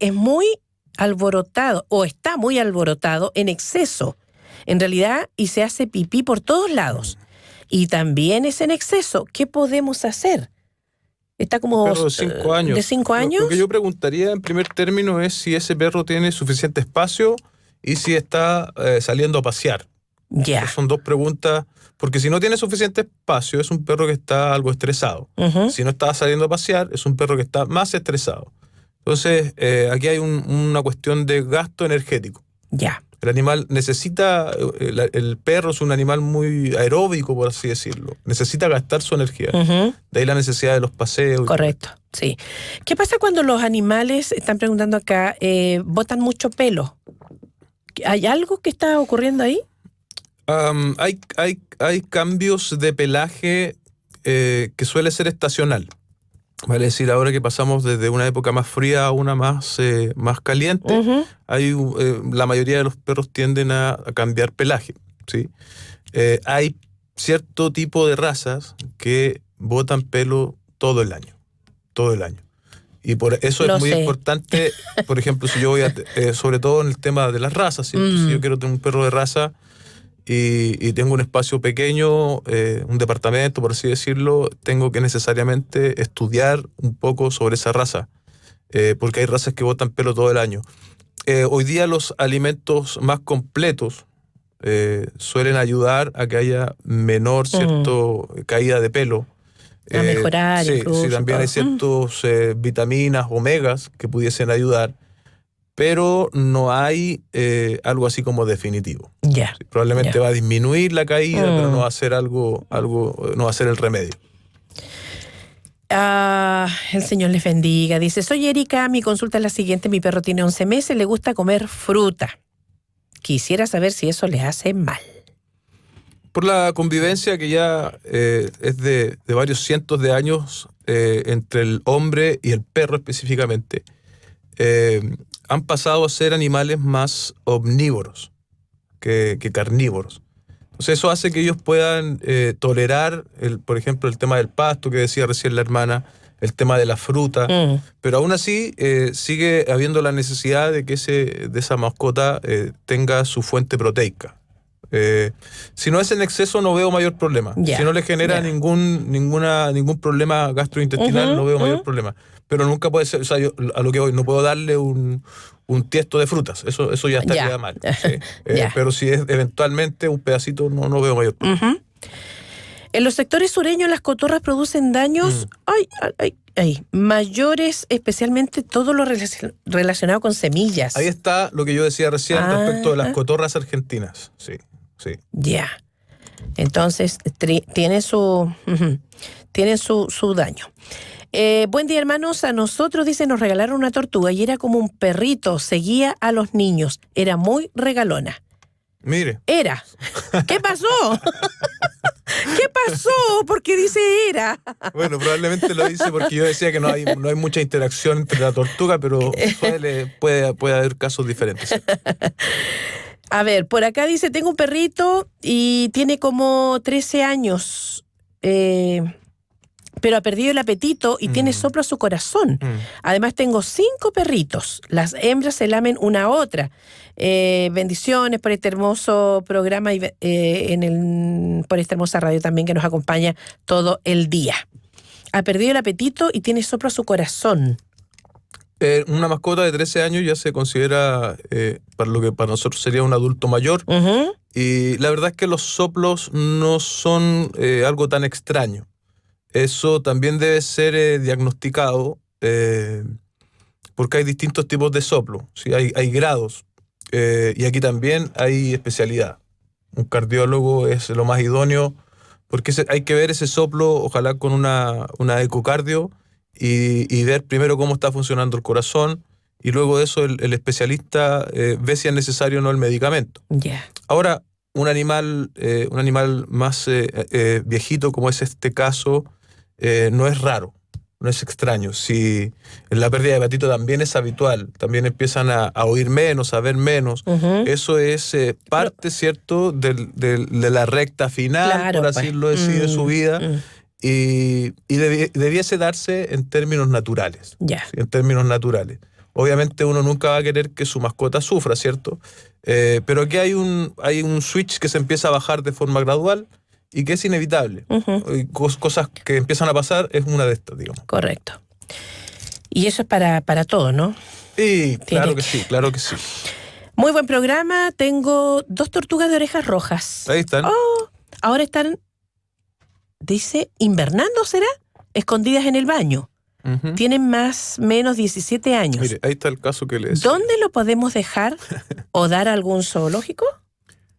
es muy alborotado, o está muy alborotado en exceso, en realidad, y se hace pipí por todos lados. Y también es en exceso. ¿Qué podemos hacer? Está como perro de 5 años. ¿De 5 años? Lo que yo preguntaría en primer término es si ese perro tiene suficiente espacio y si está saliendo a pasear. Ya. Esas son dos preguntas, porque si no tiene suficiente espacio es un perro que está algo estresado. Si no está saliendo a pasear es un perro que está más estresado. Entonces aquí hay una cuestión de gasto energético. Ya. El animal necesita, el perro es un animal muy aeróbico, por así decirlo. Necesita gastar su energía. De ahí la necesidad de los paseos. Correcto, sí. ¿Qué pasa cuando los animales, están preguntando acá, botan mucho pelo? ¿Hay algo que está ocurriendo ahí? Hay cambios de pelaje que suele ser estacional. Vale decir, ahora que pasamos desde una época más fría a una más caliente, la mayoría de los perros tienden a cambiar pelaje, ¿sí? Hay cierto tipo de razas que botan pelo todo el año. Y por eso es muy importante, por ejemplo, si yo voy sobre todo en el tema de las razas, ¿sí? Si yo quiero tener un perro de raza y tengo un espacio pequeño, un departamento, por así decirlo, tengo que necesariamente estudiar un poco sobre esa raza, porque hay razas que botan pelo todo el año. Hoy día los alimentos más completos suelen ayudar a que haya menor caída de pelo. A mejorar, sí, incluso. Sí, también hay ciertos vitaminas, omegas que pudiesen ayudar, pero no hay algo así como definitivo. Sí, probablemente va a disminuir la caída, pero no va a ser algo, no va a ser el remedio. El Señor les bendiga. Dice, soy Erika, mi consulta es la siguiente, mi perro tiene 11 meses, le gusta comer fruta. Quisiera saber si eso le hace mal. Por la convivencia que ya es de varios cientos de años entre el hombre y el perro específicamente, han pasado a ser animales más omnívoros que carnívoros. Entonces eso hace que ellos puedan tolerar, por ejemplo, el tema del pasto que decía recién la hermana, el tema de la fruta, pero aún así sigue habiendo la necesidad de que de esa mascota tenga su fuente proteica. Si no es en exceso no veo mayor problema. Si no le genera ningún problema gastrointestinal no veo mayor problema. Pero nunca puede ser, o sea, yo a lo que voy, no puedo darle un tiesto de frutas, eso ya estaría mal. Sí. Pero si es eventualmente un pedacito no veo mayor problema. En los sectores sureños las cotorras producen daños mayores, especialmente todo lo relacionado con semillas. Ahí está lo que yo decía recién respecto de las cotorras argentinas. Sí. Ya. Entonces, tiene su daño. Buen día, hermanos. A nosotros, dice, nos regalaron una tortuga y era como un perrito, seguía a los niños. Era muy regalona. Mire. Era. ¿Qué pasó? ¿Qué pasó? ¿Por qué dice era? Bueno, probablemente lo dice porque yo decía que no hay mucha interacción entre la tortuga, pero puede haber casos diferentes. A ver, por acá dice, tengo un perrito y tiene como 13 años, pero ha perdido el apetito y tiene soplo a su corazón. Además tengo 5 perritos. Las hembras se lamen una a otra. Bendiciones por este hermoso programa y por esta hermosa radio también que nos acompaña todo el día. Ha perdido el apetito y tiene soplo a su corazón. Una mascota de 13 años ya se considera para lo que para nosotros sería un adulto mayor. Y la verdad es que los soplos no son algo tan extraño. Eso también debe ser diagnosticado porque hay distintos tipos de soplo, ¿sí? Hay grados y aquí también hay especialidad. Un cardiólogo es lo más idóneo porque hay que ver ese soplo, ojalá con una ecocardio y ver primero cómo está funcionando el corazón y luego de eso el especialista ve si es necesario o no el medicamento. Ahora, un animal más viejito como es este caso, no es raro, no es extraño. Si la pérdida de apetito también es habitual, también empiezan a oír menos, a ver menos. Eso es parte, ¿cierto?, de la recta final, por así decir, de su vida. Y debiese darse en términos naturales. ¿Sí? En términos naturales. Obviamente uno nunca va a querer que su mascota sufra, ¿cierto? Pero aquí hay un switch que se empieza a bajar de forma gradual y que es inevitable. Cosas que empiezan a pasar es una de estas, digamos. Correcto. Y eso es para todo, ¿no? Sí, claro que sí. Muy buen programa. Tengo 2 tortugas de orejas rojas. Ahí están. Ahora están, dice, invernando, ¿será? Escondidas en el baño. Tienen más o menos 17 años. Mire, ahí está el caso que le decía. ¿Dónde lo podemos dejar o dar a algún zoológico?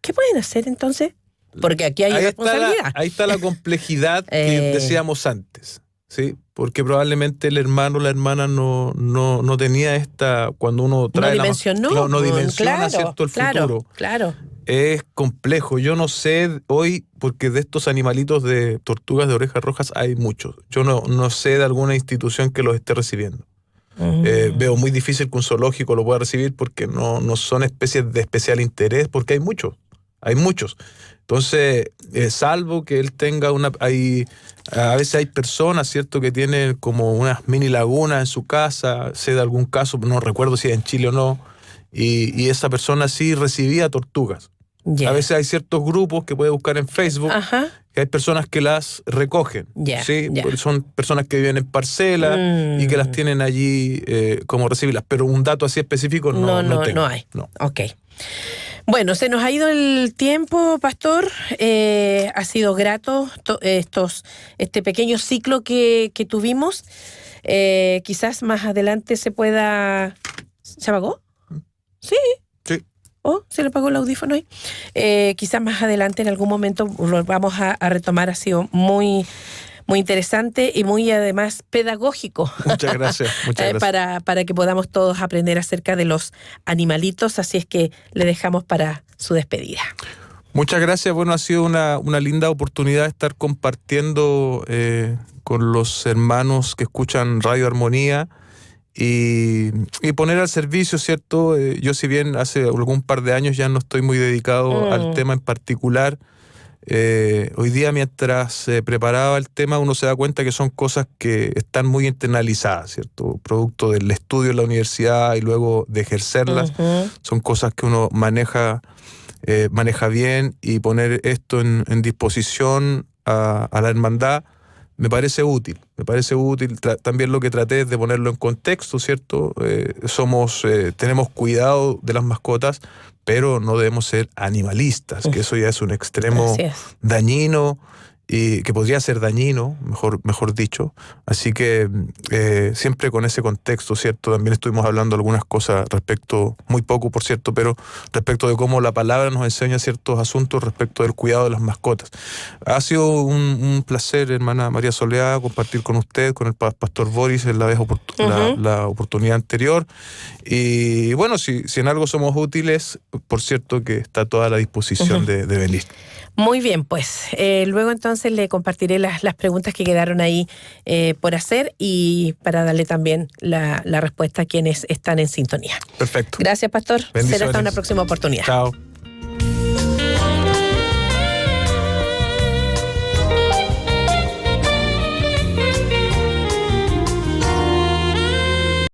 ¿Qué pueden hacer entonces? Porque aquí hay responsabilidad. Ahí está la complejidad que decíamos antes, ¿sí? Porque probablemente el hermano o la hermana no tenía esta, cuando uno trae no dimensiona, ¿cierto?, el futuro. Claro. Es complejo. Yo no sé hoy, porque de estos animalitos de tortugas de orejas rojas hay muchos. Yo no sé de alguna institución que los esté recibiendo. Veo muy difícil que un zoológico lo pueda recibir porque no son especies de especial interés, porque hay muchos. Hay muchos. Entonces, salvo que él tenga a veces hay personas, ¿cierto?, que tienen como unas mini lagunas en su casa, sé de algún caso, no recuerdo si es en Chile o no, y esa persona sí recibía tortugas. Yeah. A veces hay ciertos grupos que puede buscar en Facebook, que hay personas que las recogen, ¿sí? Son personas que viven en parcelas y que las tienen allí como recibirlas, pero un dato así específico no tengo. No hay. No. Ok. Bueno, se nos ha ido el tiempo, Pastor. Ha sido grato este pequeño ciclo que tuvimos. Quizás más adelante se pueda... ¿Se apagó? Sí. Sí. Oh, se le apagó el audífono ahí. Quizás más adelante en algún momento lo vamos a retomar. Ha sido muy, muy interesante y muy además pedagógico. Muchas gracias. Para que podamos todos aprender acerca de los animalitos. Así es que le dejamos para su despedida. Muchas gracias. Bueno, ha sido una linda oportunidad de estar compartiendo con los hermanos que escuchan Radio Armonía y poner al servicio, ¿cierto? Yo, si bien hace algún par de años ya no estoy muy dedicado al tema en particular, hoy día mientras preparaba el tema uno se da cuenta que son cosas que están muy internalizadas, ¿cierto? Producto del estudio en la universidad y luego de ejercerlas. Son cosas que uno maneja bien, y poner esto en disposición a la hermandad me parece útil. También lo que traté es de ponerlo en contexto, ¿cierto? Tenemos cuidado de las mascotas, pero no debemos ser animalistas, que eso ya es un extremo dañino, y que podría ser dañino, mejor dicho. Así que siempre con ese contexto, ¿cierto? También estuvimos hablando algunas cosas muy poco, por cierto, pero respecto de cómo la palabra nos enseña ciertos asuntos respecto del cuidado de las mascotas. Ha sido un placer, hermana María Soledad, compartir con usted, con el pastor Boris en la oportunidad anterior. Y bueno, si en algo somos útiles, por cierto que está toda la disposición de venir. Muy bien, pues luego entonces le compartiré las preguntas que quedaron ahí por hacer, y para darle también la respuesta a quienes están en sintonía. Perfecto. Gracias, Pastor. Bendiciones. Será hasta una próxima oportunidad. Chao.